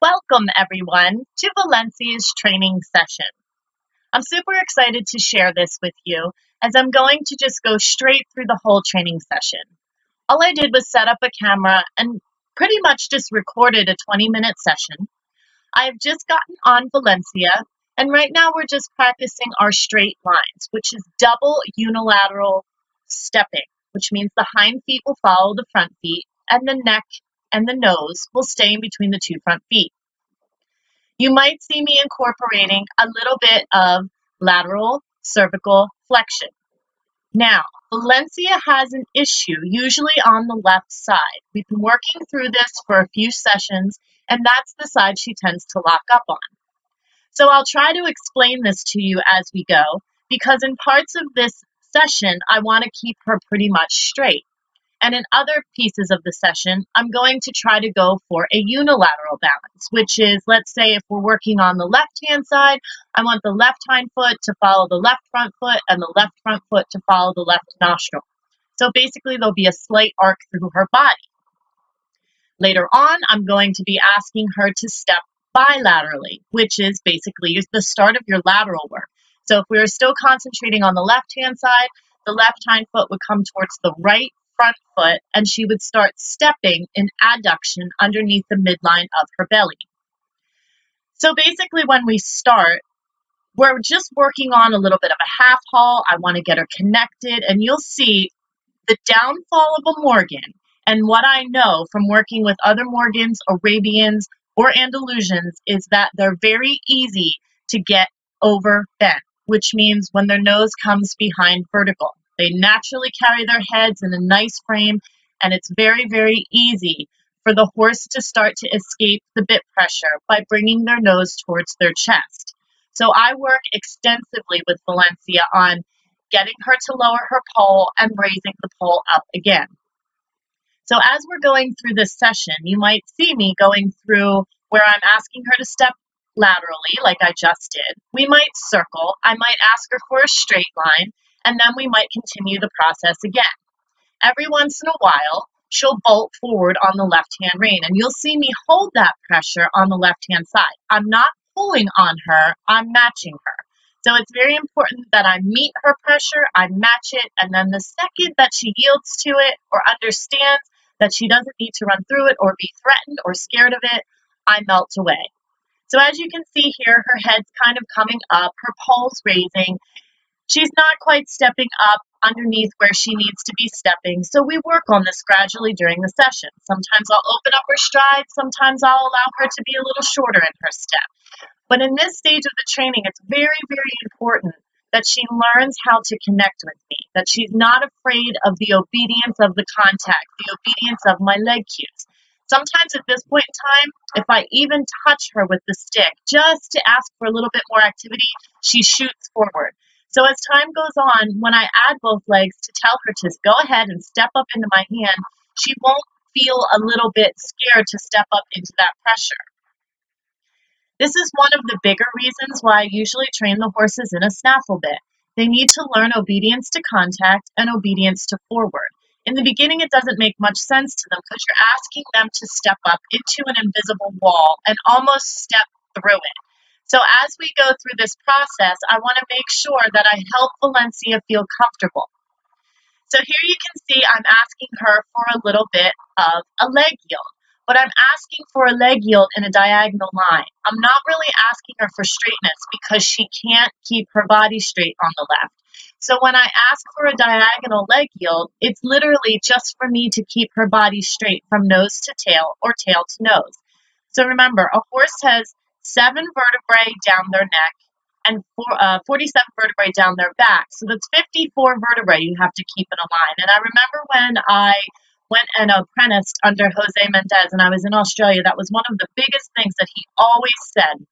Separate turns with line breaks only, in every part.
Welcome everyone to Valencia's training session. I'm super excited to share this with you as I'm going to just go straight through the whole training session. All I did was set up a camera and pretty much just recorded a 20-minute session. I've just gotten on Valencia and right now we're just practicing our straight lines, which is double unilateral stepping, which means the hind feet will follow the front feet and the neck and the nose will stay in between the two front feet. You might see me incorporating a little bit of lateral cervical flexion. Now, Valencia has an issue, usually on the left side. We've been working through this for a few sessions, and that's the side she tends to lock up on. So I'll try to explain this to you as we go, because in parts of this session, I want to keep her pretty much straight. And in other pieces of the session, I'm going to try to go for a unilateral balance, which is, let's say if we're working on the left-hand side, I want the left hind foot to follow the left front foot and the left front foot to follow the left nostril. So basically, there'll be a slight arc through her body. Later on, I'm going to be asking her to step bilaterally, which is basically the start of your lateral work. So if we were still concentrating on the left-hand side, the left hind foot would come towards the right front foot and she would start stepping in adduction underneath the midline of her belly. So basically when we start, we're just working on a little bit of a half haul. I want to get her connected and you'll see the downfall of a Morgan and what I know from working with other Morgans, Arabians, or Andalusians is that they're very easy to get over bent, which means when their nose comes behind vertical. They naturally carry their heads in a nice frame, and it's very, very easy for the horse to start to escape the bit pressure by bringing their nose towards their chest. So I work extensively with Valencia on getting her to lower her pole and raising the pole up again. So as we're going through this session, you might see me going through where I'm asking her to step laterally, like I just did. We might circle. I might ask her for a straight line, and then we might continue the process again. Every once in a while, she'll bolt forward on the left-hand rein, and you'll see me hold that pressure on the left-hand side. I'm not pulling on her, I'm matching her. So it's very important that I meet her pressure, I match it, and then the second that she yields to it or understands that she doesn't need to run through it or be threatened or scared of it, I melt away. So as you can see here, her head's kind of coming up, her pole's raising. She's not quite stepping up underneath where she needs to be stepping, so we work on this gradually during the session. Sometimes I'll open up her stride, sometimes I'll allow her to be a little shorter in her step. But in this stage of the training, it's very, very important that she learns how to connect with me, that she's not afraid of the obedience of the contact, the obedience of my leg cues. Sometimes at this point in time, if I even touch her with the stick, just to ask for a little bit more activity, she shoots forward. So as time goes on, when I add both legs to tell her to go ahead and step up into my hand, she won't feel a little bit scared to step up into that pressure. This is one of the bigger reasons why I usually train the horses in a snaffle bit. They need to learn obedience to contact and obedience to forward. In the beginning, it doesn't make much sense to them because you're asking them to step up into an invisible wall and almost step through it. So as we go through this process, I want to make sure that I help Valencia feel comfortable. So here you can see I'm asking her for a little bit of a leg yield. But I'm asking for a leg yield in a diagonal line. I'm not really asking her for straightness because she can't keep her body straight on the left. So when I ask for a diagonal leg yield, it's literally just for me to keep her body straight from nose to tail or tail to nose. So remember, a horse has 7 vertebrae down their neck and 47 vertebrae down their back. So that's 54 vertebrae you have to keep in a line. And I remember when I went and apprenticed under Jose Mendez and I was in Australia, that was one of the biggest things that he always said.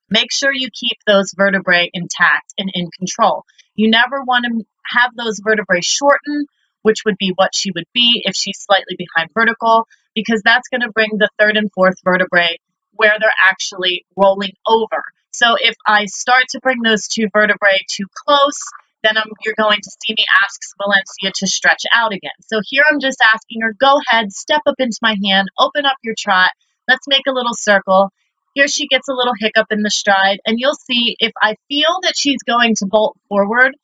Make sure you keep those vertebrae intact and in control. You never want to have those vertebrae shorten, which would be what she would be if she's slightly behind vertical, because that's going to bring the 3rd and 4th vertebrae where they're actually rolling over. So if I start to bring those 2 vertebrae too close, then you're going to see me ask Valencia to stretch out again. So here I'm just asking her, go ahead, step up into my hand, open up your trot, let's make a little circle, Here she gets a little hiccup in the stride, and you'll see if I feel that she's going to bolt forward,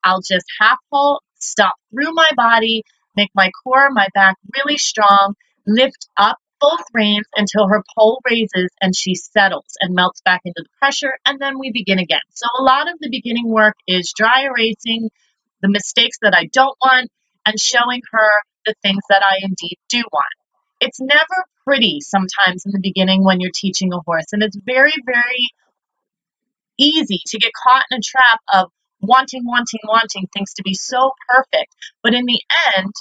I'll just half halt, stop through my body, make my core, my back really strong, lift up both reins until her pole raises and she settles and melts back into the pressure, and then we begin again. So a lot of the beginning work is dry erasing the mistakes that I don't want and showing her the things that I indeed do want. It's never pretty sometimes in the beginning when you're teaching a horse, and it's very, very easy to get caught in a trap of wanting things to be so perfect. But in the end,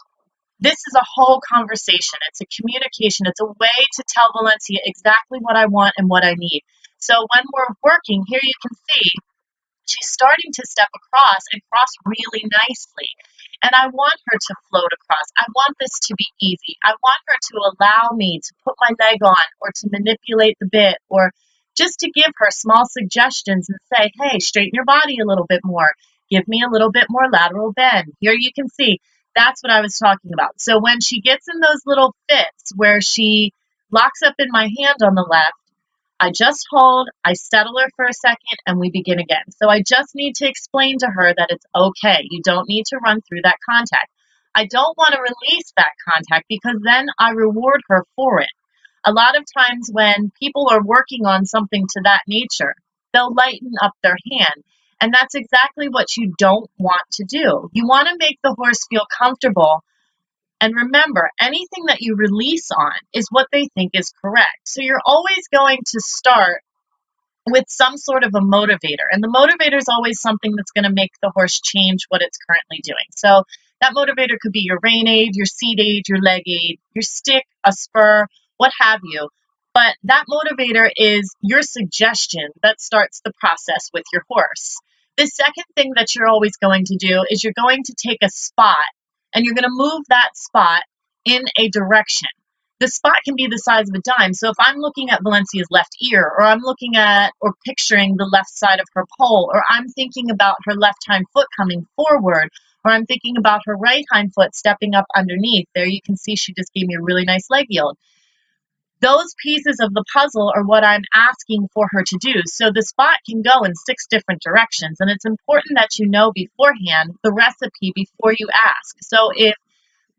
this is a whole conversation. It's a communication. It's a way to tell Valencia exactly what I want and what I need. So when we're working, here you can see she's starting to step across and cross really nicely. And I want her to float across. I want this to be easy. I want her to allow me to put my leg on or to manipulate the bit or just to give her small suggestions and say, hey, straighten your body a little bit more. Give me a little bit more lateral bend. Here you can see that's what I was talking about. So when she gets in those little fits where she locks up in my hand on the left, I just hold, I settle her for a second, and we begin again. So I just need to explain to her that it's okay. You don't need to run through that contact. I don't want to release that contact because then I reward her for it. A lot of times when people are working on something to that nature, they'll lighten up their hand. And that's exactly what you don't want to do. You want to make the horse feel comfortable. And remember, anything that you release on is what they think is correct. So you're always going to start with some sort of a motivator. And the motivator is always something that's going to make the horse change what it's currently doing. So that motivator could be your rein aid, your seat aid, your leg aid, your stick, a spur, what have you. But that motivator is your suggestion that starts the process with your horse. The second thing that you're always going to do is you're going to take a spot and you're going to move that spot in a direction. The spot can be the size of a dime. So if I'm looking at Valencia's left ear, or I'm looking at or picturing the left side of her pole, or I'm thinking about her left hind foot coming forward, or I'm thinking about her right hind foot stepping up underneath, there you can see she just gave me a really nice leg yield. Those pieces of the puzzle are what I'm asking for her to do. So the spot can go in 6 different directions, and it's important that you know beforehand the recipe before you ask. So if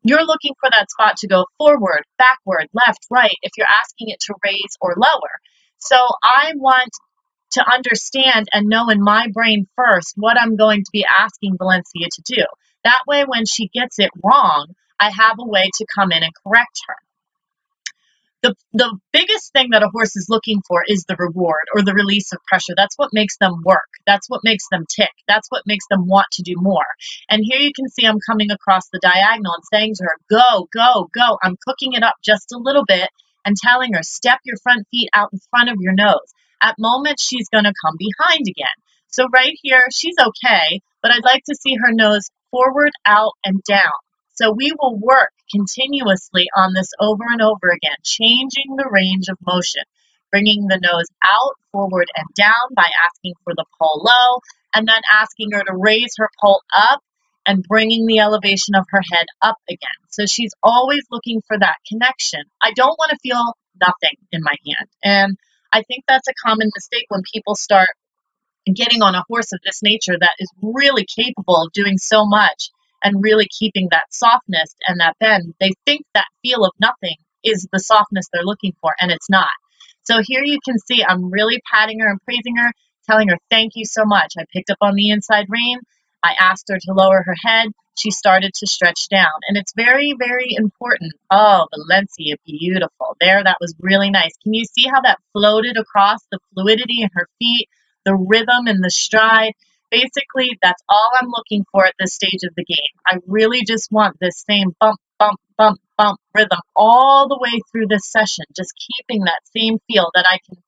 you're looking for that spot to go forward, backward, left, right, if you're asking it to raise or lower. So I want to understand and know in my brain first what I'm going to be asking Valencia to do. That way, when she gets it wrong, I have a way to come in and correct her. The biggest thing that a horse is looking for is the reward or the release of pressure. That's what makes them work. That's what makes them tick. That's what makes them want to do more. And here you can see I'm coming across the diagonal and saying to her, go, go, go. I'm cooking it up just a little bit and telling her, step your front feet out in front of your nose. At moments, she's going to come behind again. So right here, she's okay, but I'd like to see her nose forward, out, and down. So we will work continuously on this over and over again, changing the range of motion, bringing the nose out, forward, and down by asking for the pole low, and then asking her to raise her pole up and bringing the elevation of her head up again. So she's always looking for that connection. I don't want to feel nothing in my hand. And I think that's a common mistake when people start getting on a horse of this nature that is really capable of doing so much and really keeping that softness and that bend. They think that feel of nothing is the softness they're looking for, and it's not. So here you can see I'm really patting her and praising her, telling her thank you so much. I picked up on the inside rein. I asked her to lower her head. She started to stretch down, and it's very, very important. Oh, Valencia, beautiful. There, that was really nice. Can you see how that floated across, the fluidity in her feet, the rhythm and the stride? Basically, that's all I'm looking for at this stage of the game. I really just want this same bump, bump, bump, bump rhythm all the way through this session, just keeping that same feel that I can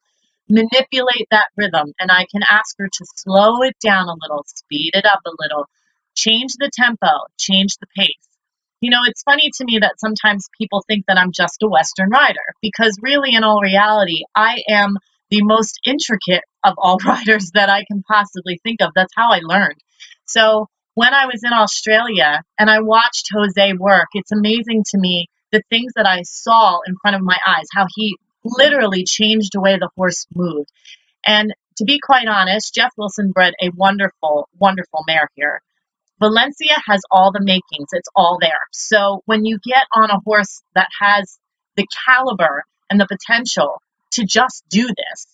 manipulate that rhythm, and I can ask her to slow it down a little, speed it up a little, change the tempo, change the pace. You know, it's funny to me that sometimes people think that I'm just a Western rider, because really, in all reality, I am the most intricate of all riders that I can possibly think of. That's how I learned. So when I was in Australia and I watched Jose work, it's amazing to me the things that I saw in front of my eyes, how he literally changed the way the horse moved. And to be quite honest, Jeff Wilson bred a wonderful, wonderful mare here. Valencia has all the makings. It's all there. So when you get on a horse that has the caliber and the potential to just do this,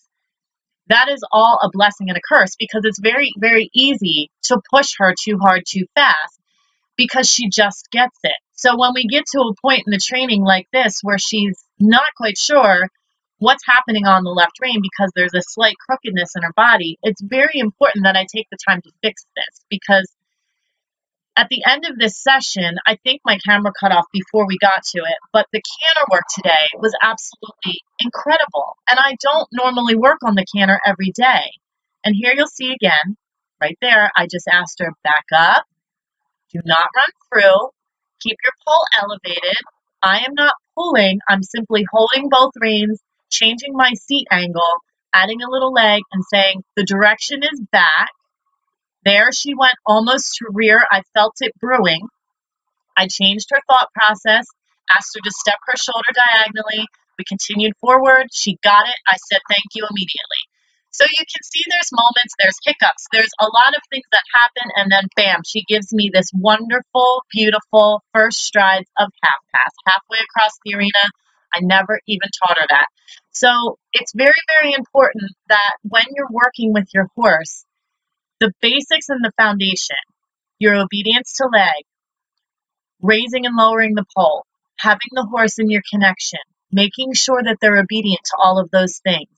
that is all a blessing and a curse, because it's very, very easy to push her too hard, too fast, because she just gets it. So when we get to a point in the training like this where she's not quite sure what's happening on the left rein because there's a slight crookedness in her body, it's very important that I take the time to fix this, because at the end of this session, I think my camera cut off before we got to it, but the canter work today was absolutely incredible. And I don't normally work on the canter every day. And here you'll see again, right there, I just asked her, back up, do not run through, keep your pole elevated. I am not pulling, I'm simply holding both reins, changing my seat angle, adding a little leg, and saying the direction is back. There she went almost to rear. I felt it brewing. I changed her thought process, asked her to step her shoulder diagonally. We continued forward. She got it. I said thank you immediately. So you can see there's moments, there's hiccups, there's a lot of things that happen, and then bam, she gives me this wonderful, beautiful first strides of half pass, halfway across the arena. I never even taught her that. So it's very, very important that when you're working with your horse, the basics and the foundation, your obedience to leg, raising and lowering the pole, having the horse in your connection, making sure that they're obedient to all of those things,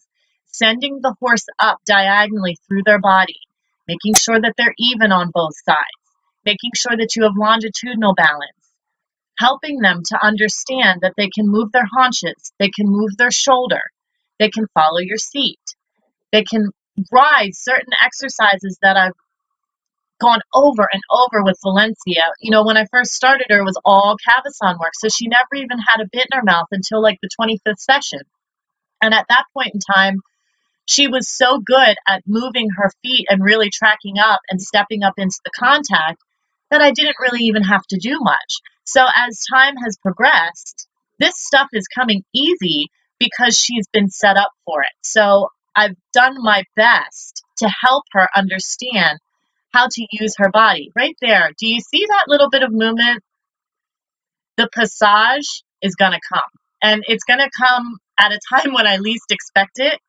sending the horse up diagonally through their body, making sure that they're even on both sides, making sure that you have longitudinal balance, helping them to understand that they can move their haunches, they can move their shoulder, they can follow your seat, they can ride certain exercises that I've gone over and over with Valencia. You know, when I first started her, it was all cavesson work, so she never even had a bit in her mouth until like the 25th session. And at that point in time, she was so good at moving her feet and really tracking up and stepping up into the contact that I didn't really even have to do much. So as time has progressed, this stuff is coming easy because she's been set up for it. So I've done my best to help her understand how to use her body. Right there, do you see that little bit of movement? The passage is going to come, and it's going to come at a time when I least expect it.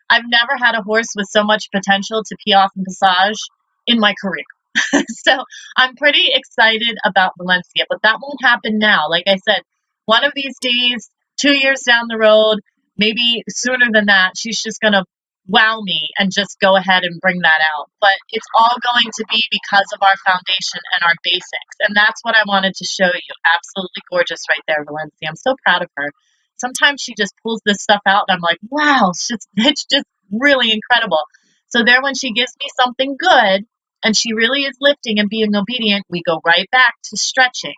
I've never had a horse with so much potential to pee off and passage in my career. So I'm pretty excited about Valencia, but that won't happen now. Like I said, one of these days, 2 years down the road, maybe sooner than that, she's just going to wow me and just go ahead and bring that out. But it's all going to be because of our foundation and our basics. And that's what I wanted to show you. Absolutely gorgeous right there, Valencia. I'm so proud of her. Sometimes she just pulls this stuff out and I'm like, wow, it's just really incredible. So there, when she gives me something good and she really is lifting and being obedient, we go right back to stretching.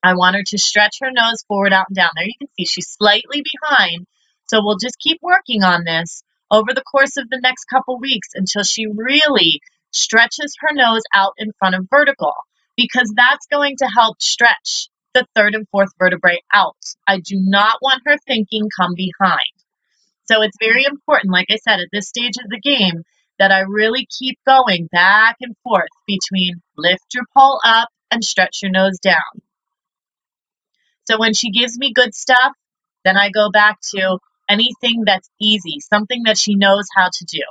I want her to stretch her nose forward, out, and down. There you can see she's slightly behind. So we'll just keep working on this over the course of the next couple weeks until she really stretches her nose out in front of vertical, because that's going to help stretch the third and fourth vertebrae out. I do not want her thinking come behind. So it's very important, like I said, at this stage of the game, that I really keep going back and forth between lift your pole up and stretch your nose down. So when she gives me good stuff, then I go back to anything that's easy, something that she knows how to do.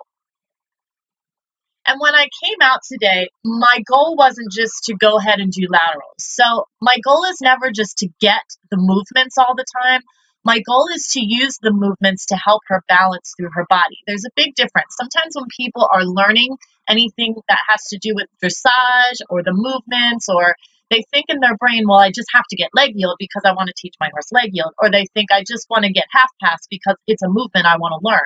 And when I came out today, my goal wasn't just to go ahead and do laterals. So my goal is never just to get the movements all the time. My goal is to use the movements to help her balance through her body. There's a big difference. Sometimes when people are learning anything that has to do with dressage or the movements, or they think in their brain, well, I just have to get leg yield because I want to teach my horse leg yield, or they think I just want to get half pass because it's a movement I want to learn.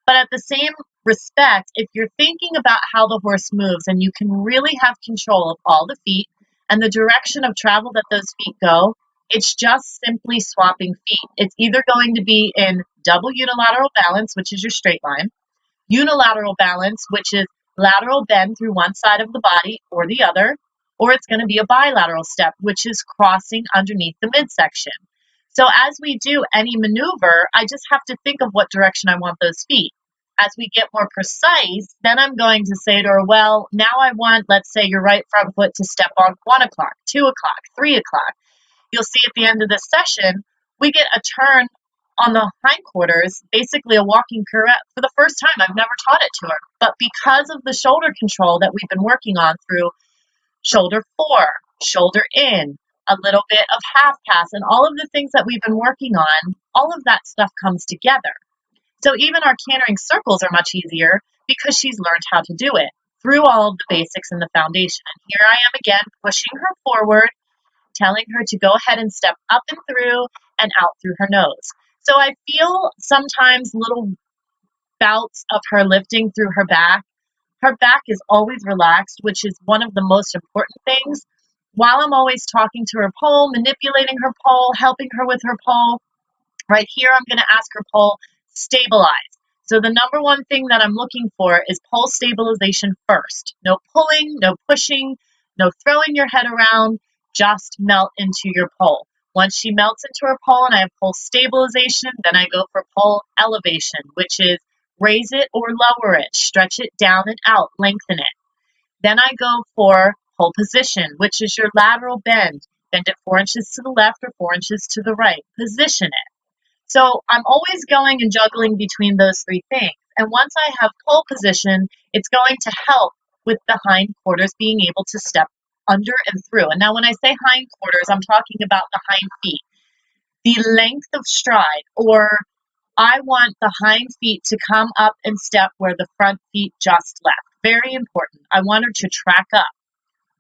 But at the same respect, if you're thinking about how the horse moves and you can really have control of all the feet and the direction of travel that those feet go, it's just simply swapping feet. It's either going to be in double unilateral balance, which is your straight line, unilateral balance, which is lateral bend through one side of the body or the other, or it's going to be a bilateral step, which is crossing underneath the midsection. So as we do any maneuver, I just have to think of what direction I want those feet. As we get more precise, then I'm going to say to her, well, now I want, let's say, your right front foot to step on 1 o'clock, 2 o'clock, 3 o'clock. You'll see at the end of this session, we get a turn on the hindquarters, basically a walking pirouette for the first time. I've never taught it to her. But because of the shoulder control that we've been working on through shoulder 4, shoulder in, a little bit of half pass, and all of the things that we've been working on, all of that stuff comes together. So even our cantering circles are much easier because she's learned how to do it through all of the basics and the foundation. And here I am again, pushing her forward, telling her to go ahead and step up and through and out through her nose. So I feel sometimes little bouts of her lifting through her back. Her back is always relaxed, which is one of the most important things. While I'm always talking to her pole, manipulating her pole, helping her with her pole, right here I'm going to ask her pole, stabilize. So the number one thing that I'm looking for is pole stabilization first. No pulling, no pushing, no throwing your head around, just melt into your pole. Once she melts into her pole and I have pole stabilization, then I go for pole elevation, which is raise it or lower it, stretch it down and out, lengthen it. Then I go for pole position, which is your lateral bend. Bend it 4 inches to the left or 4 inches to the right. Position it. So I'm always going and juggling between those three things. And once I have pole position, it's going to help with the hindquarters being able to step under and through. And now when I say hindquarters, I'm talking about the hind feet. The length of stride, or I want the hind feet to come up and step where the front feet just left. Very important. I want her to track up.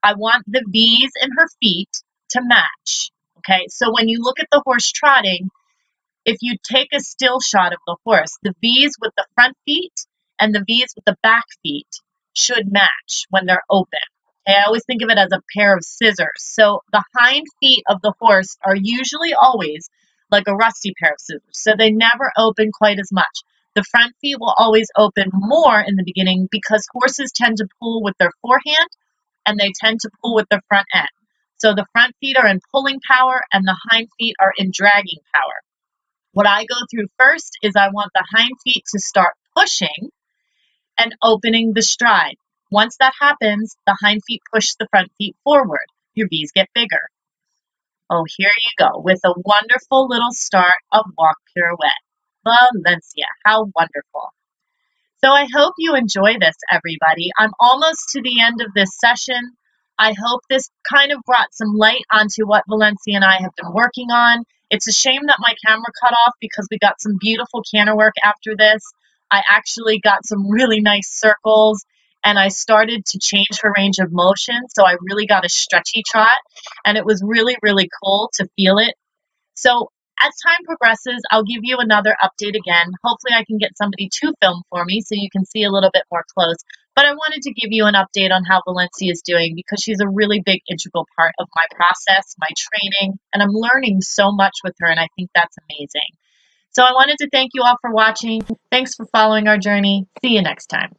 I want the V's in her feet to match. Okay, so when you look at the horse trotting, if you take a still shot of the horse, the V's with the front feet and the V's with the back feet should match when they're open. Okay, I always think of it as a pair of scissors. So the hind feet of the horse are usually always like a rusty pair of scissors. So they never open quite as much. The front feet will always open more in the beginning because horses tend to pull with their forehand and they tend to pull with their front end. So the front feet are in pulling power and the hind feet are in dragging power. What I go through first is I want the hind feet to start pushing and opening the stride. Once that happens, the hind feet push the front feet forward. Your V's get bigger. Oh, here you go with a wonderful little start of walk pirouette. Valencia, how wonderful. So I hope you enjoy this, everybody. I'm almost to the end of this session. I hope this kind of brought some light onto what Valencia and I have been working on. It's a shame that my camera cut off because we got some beautiful canter work after this. I actually got some really nice circles and I started to change her range of motion. So I really got a stretchy trot and it was really, really cool to feel it. So as time progresses, I'll give you another update again. Hopefully I can get somebody to film for me so you can see a little bit more close. But I wanted to give you an update on how Valencia is doing because she's a really big integral part of my process, my training, and I'm learning so much with her, and I think that's amazing. So I wanted to thank you all for watching. Thanks for following our journey. See you next time.